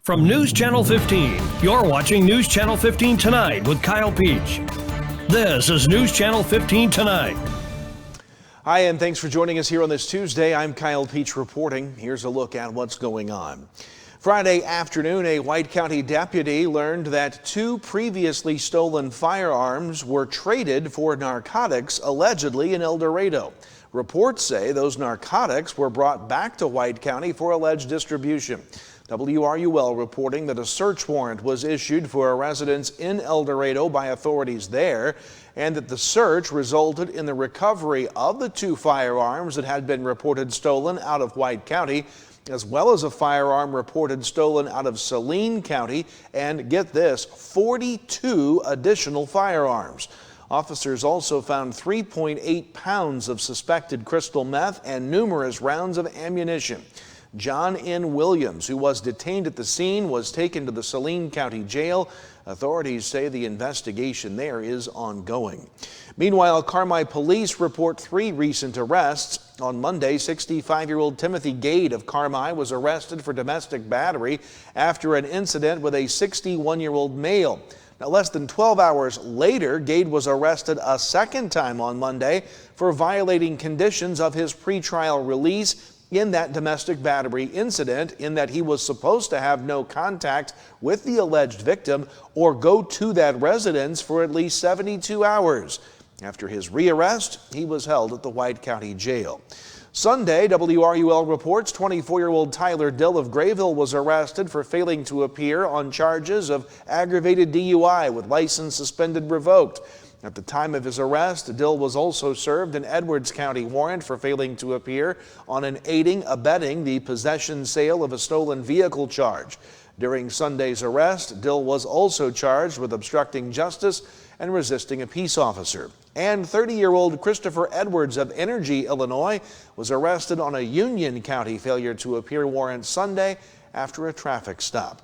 From News Channel 15, you're watching News Channel 15 Tonight with Kyle Peach. This is News Channel 15 Tonight. Hi, and thanks for joining us here on this Tuesday. I'm Kyle Peach reporting. Here's a look at what's going on. Friday afternoon, a White County deputy learned that two previously stolen firearms were traded for narcotics, allegedly in El Dorado. Reports say those narcotics were brought back to White County for alleged distribution. WRUL reporting that a search warrant was issued for a residence in El Dorado by authorities there, and that the search resulted in the recovery of the two firearms that had been reported stolen out of White County, as well as a firearm reported stolen out of Saline County, and get this, 42 additional firearms. Officers also found 3.8 pounds of suspected crystal meth and numerous rounds of ammunition. John N. Williams, who was detained at the scene, was taken to the Saline County Jail. Authorities say the investigation there is ongoing. Meanwhile, Carmi police report 3 recent arrests. On Monday, 65-year-old Timothy Gade of Carmi was arrested for domestic battery after an incident with a 61-year-old male. Now, less than 12 hours later, Gade was arrested a second time on Monday for violating conditions of his pretrial release in that domestic battery incident, in that he was supposed to have no contact with the alleged victim or go to that residence for at least 72 hours. After his rearrest, he was held at the White County Jail. Sunday, WRUL reports 24-year-old Tyler Dill of Grayville was arrested for failing to appear on charges of aggravated DUI with license suspended revoked. At the time of his arrest, Dill was also served an Edwards County warrant for failing to appear on an abetting the possession sale of a stolen vehicle charge. During Sunday's arrest, Dill was also charged with obstructing justice and resisting a peace officer. And 30-year-old Christopher Edwards of Energy, Illinois, was arrested on a Union County failure to appear warrant Sunday after a traffic stop.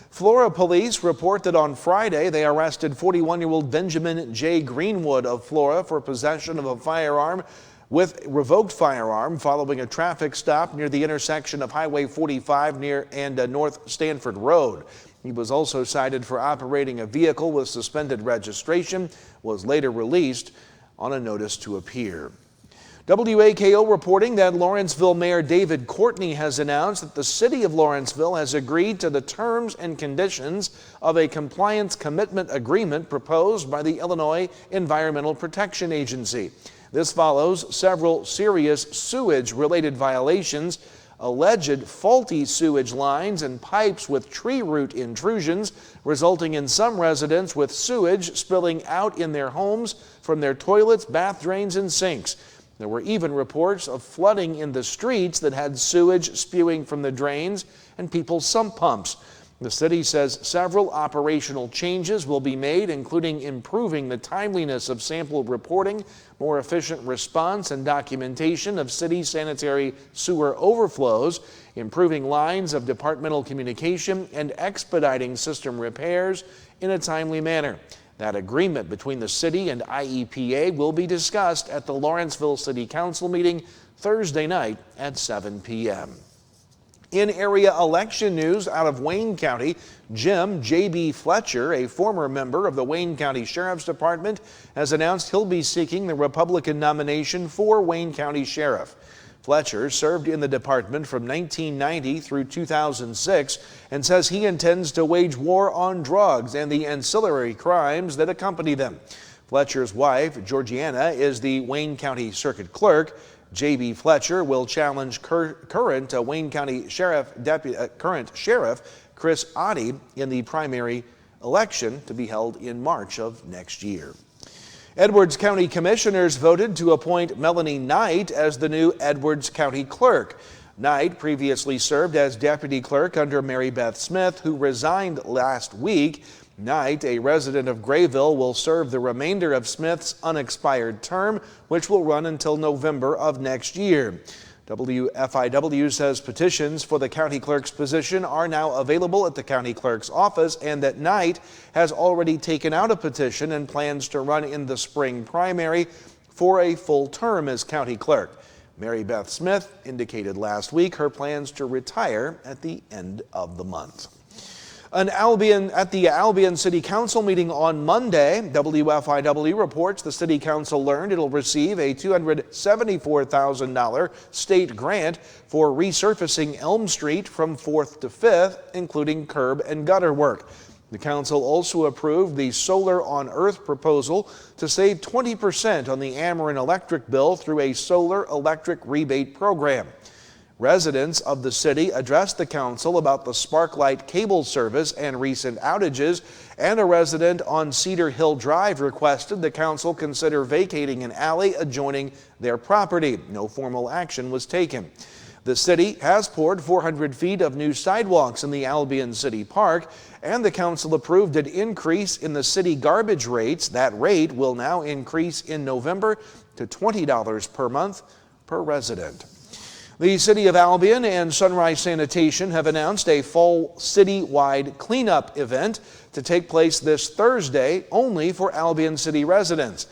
Flora police report that on Friday they arrested 41-year-old Benjamin J. Greenwood of Flora for possession of a firearm with revoked firearm following a traffic stop near the intersection of Highway 45 near North Stanford Road. He was also cited for operating a vehicle with suspended registration, was later released on a notice to appear. WAKO reporting that Lawrenceville Mayor David Courtney has announced that the city of Lawrenceville has agreed to the terms and conditions of a compliance commitment agreement proposed by the Illinois Environmental Protection Agency. This follows several serious sewage-related violations, alleged faulty sewage lines and pipes with tree root intrusions, resulting in some residents with sewage spilling out in their homes from their toilets, bath drains, and sinks. There were even reports of flooding in the streets that had sewage spewing from the drains and people's sump pumps. The city says several operational changes will be made, including improving the timeliness of sample reporting, more efficient response and documentation of city sanitary sewer overflows, improving lines of departmental communication, and expediting system repairs in a timely manner. That agreement between the city and IEPA will be discussed at the Lawrenceville City Council meeting Thursday night at 7 p.m. In area election news out of Wayne County, Jim J.B. Fletcher, a former member of the Wayne County Sheriff's Department, has announced he'll be seeking the Republican nomination for Wayne County Sheriff. Fletcher served in the department from 1990 through 2006 and says he intends to wage war on drugs and the ancillary crimes that accompany them. Fletcher's wife, Georgiana, is the Wayne County Circuit Clerk. J.B. Fletcher will challenge current Wayne County current Sheriff Chris Oddie in the primary election to be held in March of next year. Edwards County Commissioners voted to appoint Melanie Knight as the new Edwards County Clerk. Knight previously served as Deputy Clerk under Mary Beth Smith, who resigned last week. Knight, a resident of Grayville, will serve the remainder of Smith's unexpired term, which will run until November of next year. WFIW says petitions for the county clerk's position are now available at the county clerk's office, and that Knight has already taken out a petition and plans to run in the spring primary for a full term as county clerk. Mary Beth Smith indicated last week her plans to retire at the end of the month. At the Albion City Council meeting on Monday, WFIW reports the City Council learned it'll receive a $274,000 state grant for resurfacing Elm Street from 4th to 5th, including curb and gutter work. The council also approved the Solar on Earth proposal to save 20% on the Ameren electric bill through a solar electric rebate program. Residents of the city addressed the council about the Sparklight cable service and recent outages, and a resident on Cedar Hill Drive requested the council consider vacating an alley adjoining their property. No formal action was taken. The city has poured 400 feet of new sidewalks in the Albion City Park, and the council approved an increase in the city garbage rates. That rate will now increase in November to $20 per month per resident. The City of Albion and Sunrise Sanitation have announced a fall citywide cleanup event to take place this Thursday only for Albion City residents.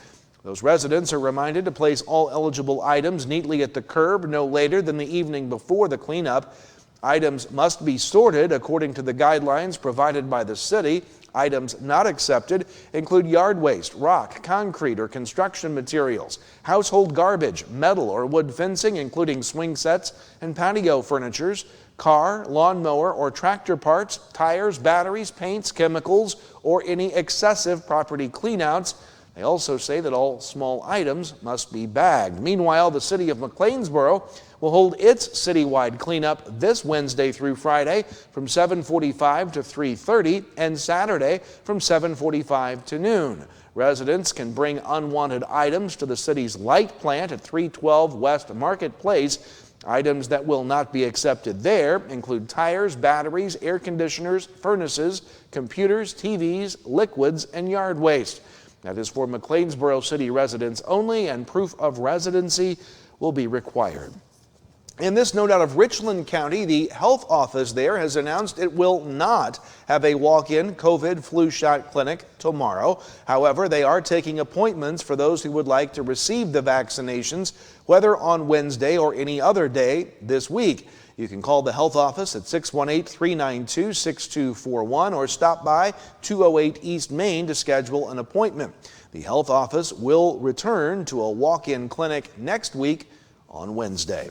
Those residents are reminded to place all eligible items neatly at the curb no later than the evening before the cleanup. Items must be sorted according to the guidelines provided by the city. Items not accepted include yard waste, rock, concrete, or construction materials, household garbage, metal or wood fencing, including swing sets and patio furnitures, car, lawnmower, or tractor parts, tires, batteries, paints, chemicals, or any excessive property cleanouts. They also say that all small items must be bagged. Meanwhile, the city of McLeansboro will hold its citywide cleanup this Wednesday through Friday from 7:45 to 3:30 and Saturday from 7:45 to noon. Residents can bring unwanted items to the city's light plant at 312 West Marketplace. Items that will not be accepted there include tires, batteries, air conditioners, furnaces, computers, TVs, liquids, and yard waste. That is for McLeansboro City residents only, and proof of residency will be required. In this note out of Richland County, the health office there has announced it will not have a walk-in COVID flu shot clinic tomorrow. However, they are taking appointments for those who would like to receive the vaccinations, whether on Wednesday or any other day this week. You can call the health office at 618-392-6241 or stop by 208 East Main to schedule an appointment. The health office will return to a walk-in clinic next week on Wednesday.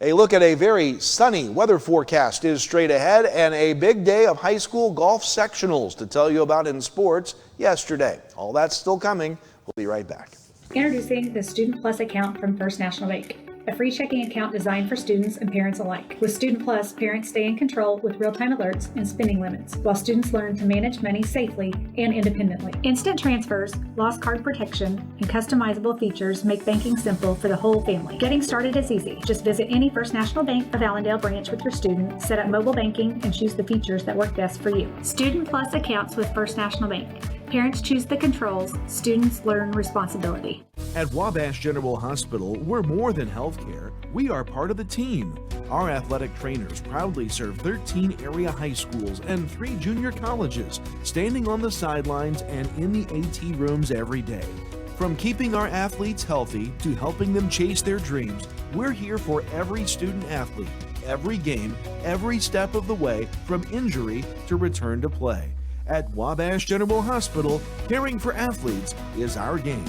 A look at a very sunny weather forecast is straight ahead, and a big day of high school golf sectionals to tell you about in sports yesterday. All that's still coming. We'll be right back. Introducing the Student Plus account from First National Bank, a free checking account designed for students and parents alike. With Student Plus, parents stay in control with real-time alerts and spending limits, while students learn to manage money safely and independently. Instant transfers, lost card protection, and customizable features make banking simple for the whole family. Getting started is easy. Just visit any First National Bank of Allendale branch with your student, set up mobile banking, and choose the features that work best for you. Student Plus accounts with First National Bank. Parents choose the controls, students learn responsibility. At Wabash General Hospital, we're more than healthcare. We are part of the team. Our athletic trainers proudly serve 13 area high schools and 3 junior colleges, standing on the sidelines and in the AT rooms every day. From keeping our athletes healthy to helping them chase their dreams, we're here for every student athlete, every game, every step of the way, from injury to return to play. At Wabash General Hospital, caring for athletes is our game.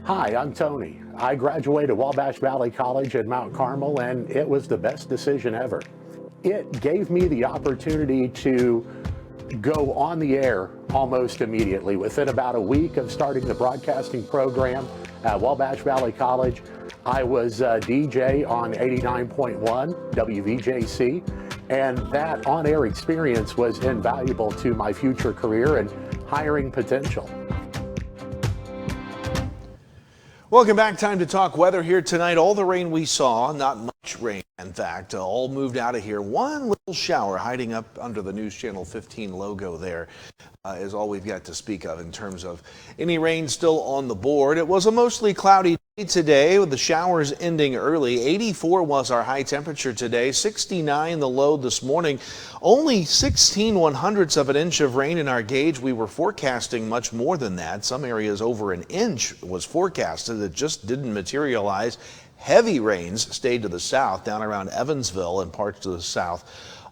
Hi, I'm Tony. I graduated Wabash Valley College at Mount Carmel, and it was the best decision ever. It gave me the opportunity to go on the air almost immediately. Within about a week of starting the broadcasting program at Wabash Valley College, I was DJ on 89.1 WVJC, and that on-air experience was invaluable to my future career and hiring potential. Welcome back. Time to talk weather here tonight. All the rain we saw, not much rain, in fact, all moved out of here. One little shower hiding up under the News Channel 15 logo there is all we've got to speak of in terms of any rain still on the board. It was a mostly cloudy day today with the showers ending early. 84 was our high temperature today, 69 the low this morning. Only 16/100ths of an inch of rain in our gauge. We were forecasting much more than that. Some areas over an inch was forecasted. It just didn't materialize. Heavy rains stayed to the south, down around Evansville and parts to the south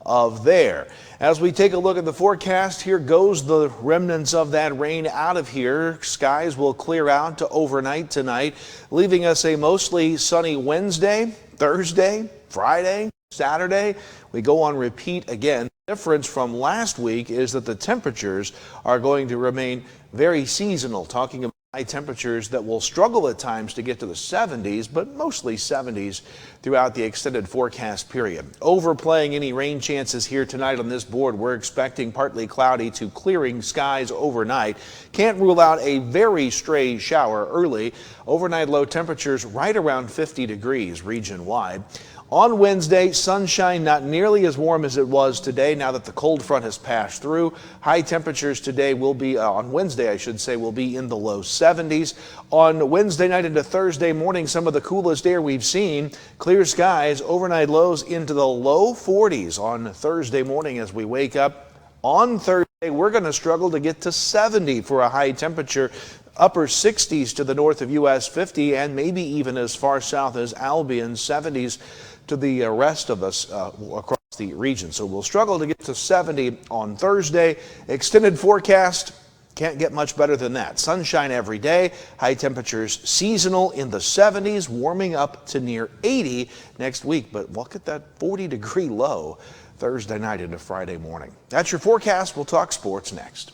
of there. As we take a look at the forecast, here goes the remnants of that rain out of here. Skies will clear out to overnight tonight, leaving us a mostly sunny Wednesday, Thursday, Friday, Saturday. We go on repeat again. The difference from last week is that the temperatures are going to remain very seasonal, talking about high temperatures that will struggle at times to get to the 70s, but mostly 70s throughout the extended forecast period. Overplaying any rain chances here tonight on this board, we're expecting partly cloudy to clearing skies overnight. Can't rule out a very stray shower early. Overnight low temperatures right around 50 degrees region-wide. On Wednesday, sunshine not nearly as warm as it was today now that the cold front has passed through. High temperatures today will be, on Wednesday I should say, will be in the low 70s. On Wednesday night into Thursday morning, some of the coolest air we've seen. Clear skies, overnight lows into the low 40s on Thursday morning as we wake up. On Thursday, we're going to struggle to get to 70 for a high temperature. Upper 60s to the north of US 50 and maybe even as far south as Albion, 70s to the rest of us across the region. So we'll struggle to get to 70 on Thursday. Extended forecast, can't get much better than that. Sunshine every day, high temperatures seasonal in the 70s, warming up to near 80 next week. But look at that 40-degree low Thursday night into Friday morning. That's your forecast. We'll talk sports next.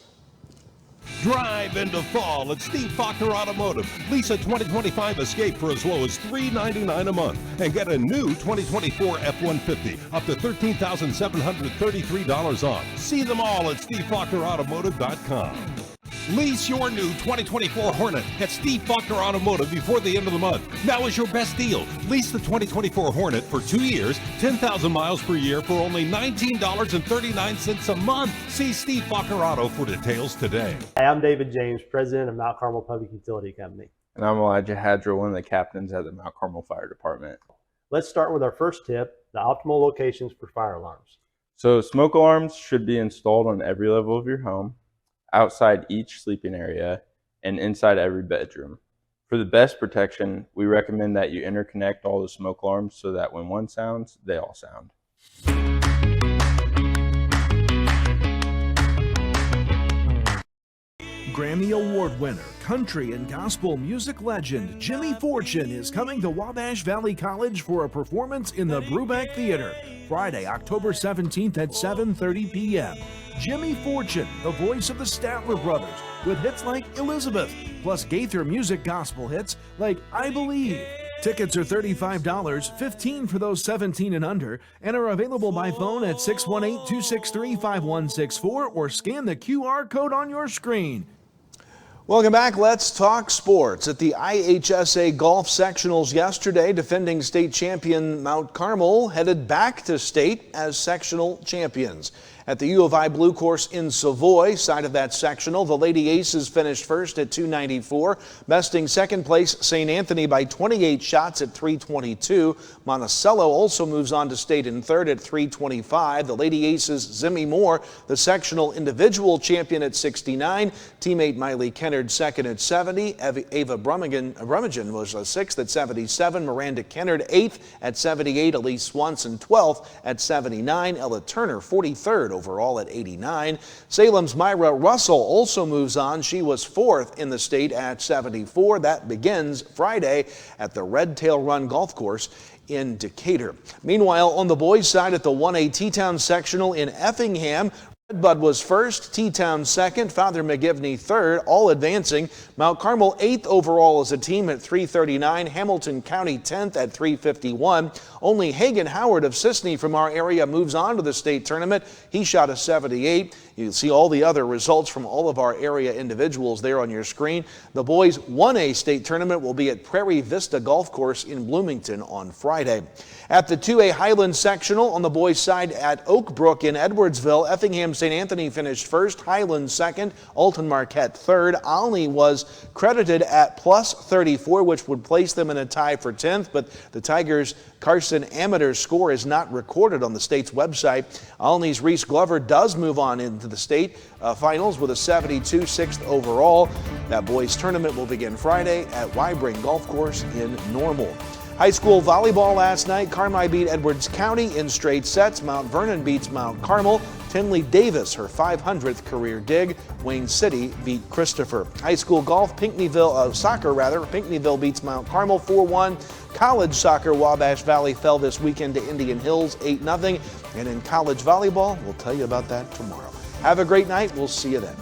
Drive into fall at Steve Faulkner Automotive. Lease a 2025 Escape for as low as $399 a month and get a new 2024 F-150 up to $13,733 off. See them all at SteveFaulknerAutomotive.com. Lease your new 2024 Hornet at Steve Faulkner Automotive before the end of the month. Now is your best deal. Lease the 2024 Hornet for 2 years, 10,000 miles per year for only $19.39 a month. See Steve Faulkner Auto for details today. Hi, I'm David James, president of Mount Carmel Public Utility Company. And I'm Elijah Hadra, one of the captains at the Mount Carmel Fire Department. Let's start with our first tip, the optimal locations for fire alarms. So smoke alarms should be installed on every level of your home, outside each sleeping area, and inside every bedroom. For the best protection, we recommend that you interconnect all the smoke alarms so that when one sounds, they all sound. Grammy Award winner, country and gospel music legend Jimmy Fortune is coming to Wabash Valley College for a performance in the Brubeck Theater, Friday, October 17th at 7:30 p.m. Jimmy Fortune, the voice of the Statler Brothers, with hits like Elizabeth, plus Gaither music gospel hits like I Believe. Tickets are $35, $15 for those 17 and under, and are available by phone at 618-263-5164 or scan the QR code on your screen. Welcome back. Let's talk sports. At the IHSA Golf Sectionals yesterday, defending state champion Mount Carmel headed back to state as sectional champions. At the U of I Blue Course in Savoy, side of that sectional, the Lady Aces finished first at 294, besting second place St. Anthony by 28 shots at 322. Monticello also moves on to state in third at 325. The Lady Aces' Zimmy Moore, the sectional individual champion at 69. Teammate Miley Kennard second at 70. Ava Brummagem was sixth at 77. Miranda Kennard eighth at 78. Elise Swanson 12th at 79. Ella Turner 43rd overall at 89. Salem's Myra Russell also moves on. She was fourth in the state at 74. That begins Friday at the Red Tail Run Golf Course in Decatur. Meanwhile, on the boys' side at the 1A T-Town Sectional in Effingham, Redbud was first, T-Town second, Father McGivney third, all advancing. Mount Carmel 8th overall as a team at 339, Hamilton County 10th at 351. Only Hagen Howard of Sisney from our area moves on to the state tournament. He shot a 78. You can see all the other results from all of our area individuals there on your screen. The boys 1A state tournament will be at Prairie Vista Golf Course in Bloomington on Friday. At the 2A Highland Sectional on the boys' side at Oak Brook in Edwardsville, Effingham St. Anthony finished first, Highland second, Alton Marquette third. Olney was credited at plus 34, which would place them in a tie for 10th, but the Tigers' Carson Amateur's score is not recorded on the state's website. Olney's Reese Glover does move on into the state finals with a 72, 6th overall. That boys' tournament will begin Friday at Wybring Golf Course in Normal. High school volleyball last night. Carmi beat Edwards County in straight sets. Mount Vernon beats Mount Carmel. Tinley Davis, her 500th career dig. Wayne City beat Christopher. High school golf, soccer, Pinckneyville beats Mount Carmel 4-1. College soccer, Wabash Valley fell this weekend to Indian Hills 8-0. And in college volleyball, we'll tell you about that tomorrow. Have a great night. We'll see you then.